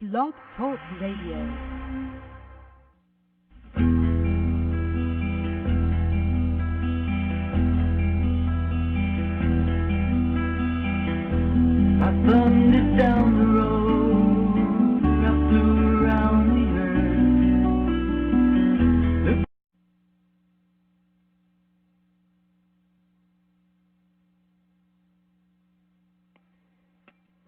Blog Talk Radio. Thunder down the road, I flew around the earth.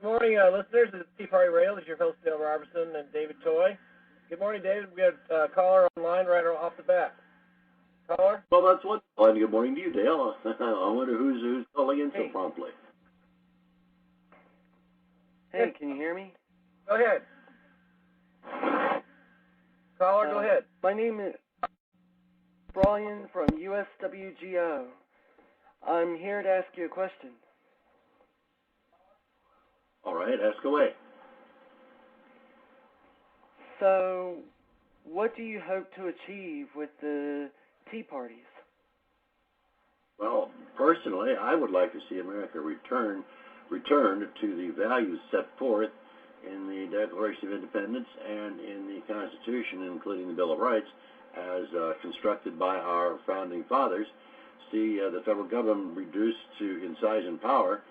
Good morning, listeners. This is Tea Party Radio. This is your host, Dale Robertson and David Toy. Good morning, David. We got a caller online right off the bat. Caller? Well, that's wonderful. And good morning to you, Dale. I wonder who's calling in so promptly. Hey, can you hear me? Go ahead. Caller, go ahead. My name is Brian from USWGO. I'm here to ask you a question. All right, ask away. So, what do you hope to achieve with the Tea Parties? Well, personally, I would like to see America returned to the values set forth in the Declaration of Independence and in the Constitution, including the Bill of Rights, as constructed by our founding fathers. See the federal government reduced in size and power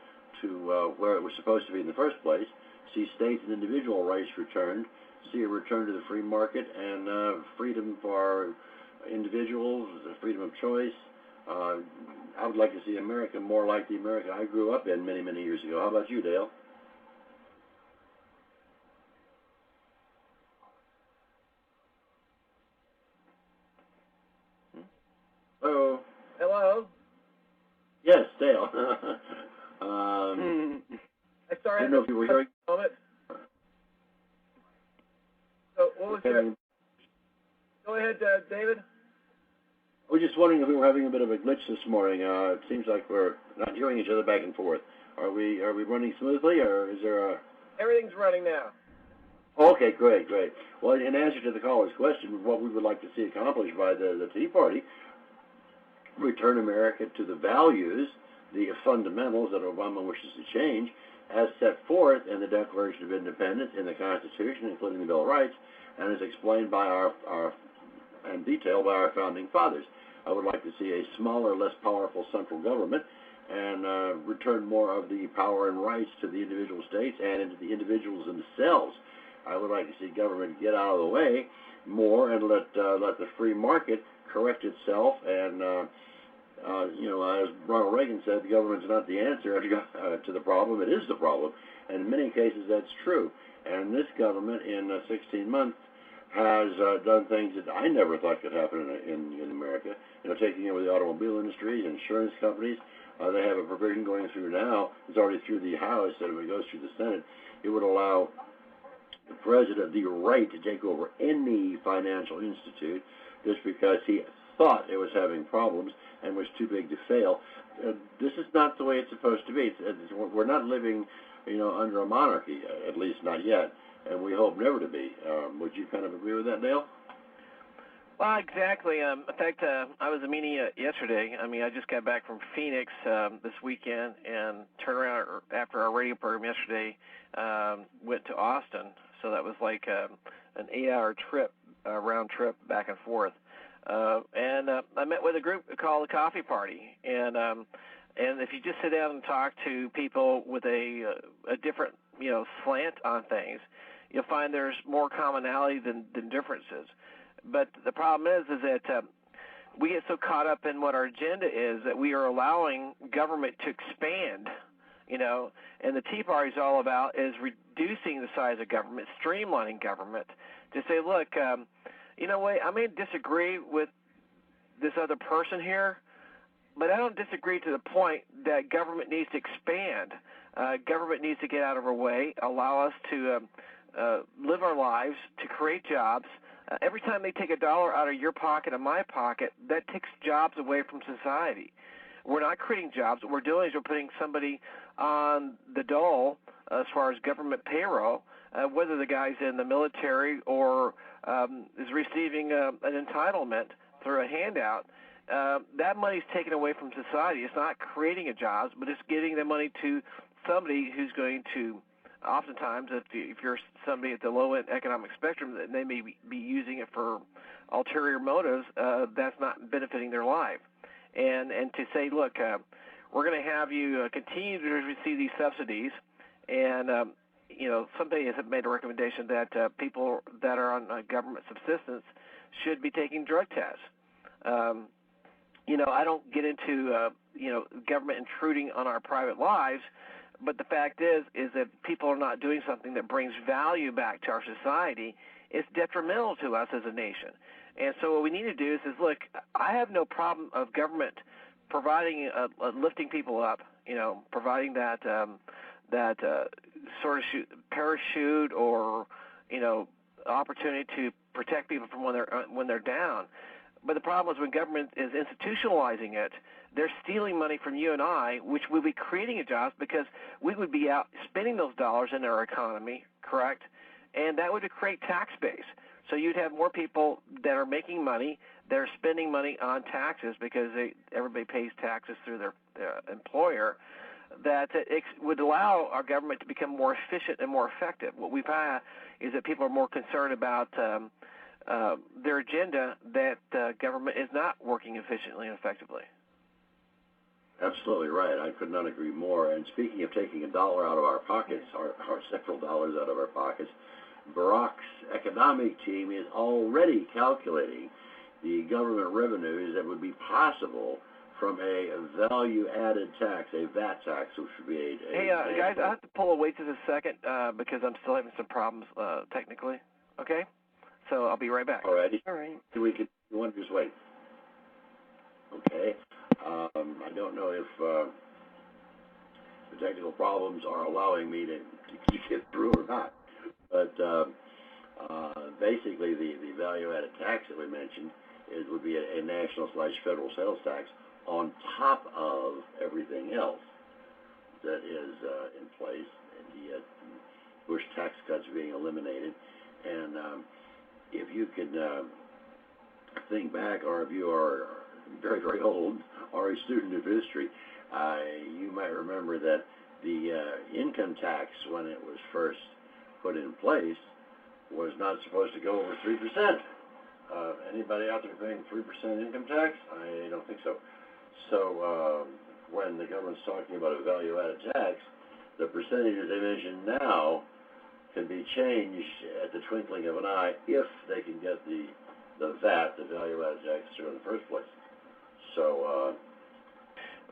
to where it was supposed to be in the first place. See states and individual rights returned. See a return to the free market and freedom for individuals, freedom of choice. I would like to see America more like the America I grew up in many, many years ago. How about you, Dale? Hello? Hello? Yes, Dale. I'm sorry. I didn't know if you were hearing. So, what was your... Go ahead, David. I was just wondering if we were having a bit of a glitch this morning. It seems like we're not hearing each other back and forth. Are we running smoothly, or is there a... Everything's running now. Okay, great. Well, in answer to the caller's question, what we would like to see accomplished by the Tea Party, return America to the values, the fundamentals that Obama wishes to change, as set forth in the Declaration of Independence, in the Constitution, including the Bill of Rights, and is explained by and detailed by our founding fathers. I would like to see a smaller, less powerful central government and return more of the power and rights to the individual states and into the individuals themselves. I would like to see government get out of the way more and let the free market correct itself. And as Ronald Reagan said, the government's not the answer to the problem; it is the problem. And in many cases, that's true. And this government, in 16 months, has done things that I never thought could happen in America. Taking over the automobile industry, insurance companies. They have a provision going through now. It's already through the House, and if it goes through the Senate, it would allow the president the right to take over any financial institute just because he thought it was having problems and was too big to fail. This is not the way it's supposed to be. We're not living, under a monarchy, at least not yet. And we hope never to be. Would you kind of agree with that, Dale? Well, exactly. In fact, I was in a meeting yesterday. I just got back from Phoenix this weekend and turned around after our radio program yesterday, went to Austin. So that was like an 8-hour trip, round trip back and forth. And I met with a group called the Coffee Party. And if you just sit down and talk to people with a different, slant on things, you'll find there's more commonality than differences. But the problem is that we get so caught up in what our agenda is that we are allowing government to expand, and the Tea Party is all about is reducing the size of government, streamlining government, to say, look, you know what, I may disagree with this other person here, but I don't disagree to the point that government needs to expand. Government needs to get out of our way, allow us to live our lives, to create jobs. Every time they take $1 out of your pocket and my pocket, that takes jobs away from society. We're not creating jobs. What we're doing is we're putting somebody on the dole as far as government payroll, whether the guy's in the military or is receiving an entitlement through a handout. That money's taken away from society. It's not creating a jobs, but it's getting the money to somebody who's going to oftentimes, if you're somebody at the low end economic spectrum, they may be using it for ulterior motives. That's not benefiting their life. And to say, look, we're going to have you continue to receive these subsidies, and somebody has made a recommendation that people that are on government subsistence should be taking drug tests. I don't get into government intruding on our private lives, but the fact is that people are not doing something that brings value back to our society. It's detrimental to us as a nation. And so what we need to do is look, I have no problem of government providing, lifting people up, providing that sort of parachute or, opportunity to protect people from when they're down. But the problem is when government is institutionalizing it, they're stealing money from you and I, which would be creating jobs because we would be out spending those dollars in our economy, correct? And that would create tax base. So you'd have more people that are making money, that are spending money on taxes because everybody pays taxes through their employer, that it would allow our government to become more efficient and more effective. What we've had is that people are more concerned about their agenda, that government is not working efficiently and effectively. Absolutely right. I could not agree more. And speaking of taking a dollar out of our pockets, or several dollars out of our pockets, Barack's economic team is already calculating the government revenues that would be possible from a value-added tax, a VAT tax, which would be a Hey, guys, I have to pull away just a second because I'm still having some problems technically. Okay? So I'll be right back. All righty. All right. You want to just wait? Okay. I don't know if the technical problems are allowing me to get through or not. But basically, the value-added tax that we mentioned would be a national/federal sales tax on top of everything else that is in place. And the Bush tax cuts being eliminated. And if you can think back, or if you are very, very old or a student of history, you might remember that the income tax, when it was first put in place, was not supposed to go over 3%. Anybody out there paying 3% income tax? I don't think so. So when the government's talking about a value-added tax, the percentages they mention now can be changed at the twinkling of an eye if they can get the VAT, the value-added tax, through in the first place. So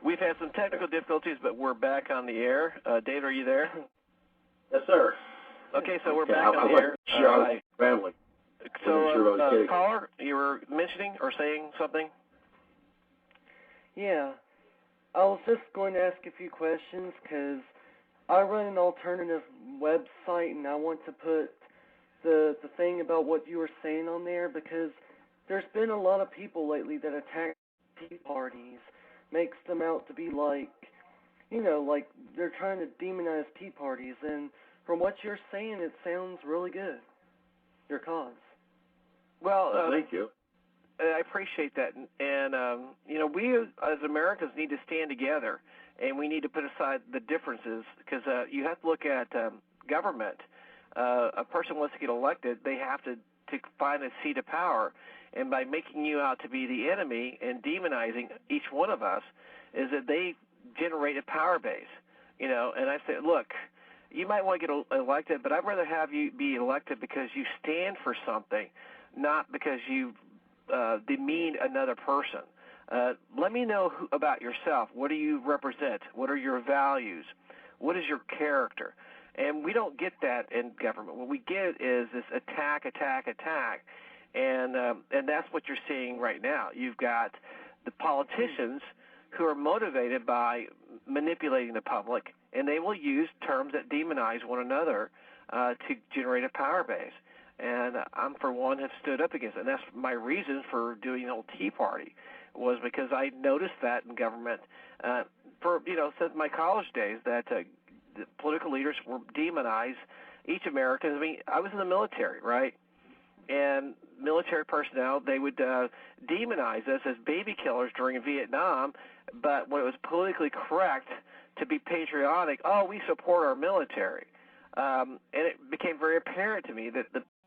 we've had some technical difficulties, but we're back on the air. Dave, are you there? Yes, sir. Okay, so we're back on the air. Family. So, caller, you were mentioning or saying something? Yeah. I was just going to ask a few questions because I run an alternative website and I want to put the thing about what you were saying on there because there's been a lot of people lately that attack tea parties, makes them out to be like they're trying to demonize tea parties. And from what you're saying, it sounds really good, your cause. Well, thank you. I appreciate that. And we as Americans need to stand together, and we need to put aside the differences because you have to look at government. A person wants to get elected, they have to find a seat of power. And by making you out to be the enemy and demonizing each one of us is that they generate a power base. And I say, look, you might want to get elected, but I'd rather have you be elected because you stand for something, not because you demean another person. Let me know about yourself. What do you represent? What are your values? What is your character? And we don't get that in government. What we get is this attack, and that's what you're seeing right now. You've got the politicians who are motivated by manipulating the public, and they will use terms that demonize one another to generate a power base. And I'm, for one, have stood up against it. And that's my reason for doing the old Tea Party, was because I noticed that in government since my college days that the political leaders will demonize each American. I mean, I was in the military, right? And military personnel, they would demonize us as baby killers during Vietnam, but when it was politically correct to be patriotic, we support our military. And it became very apparent to me that the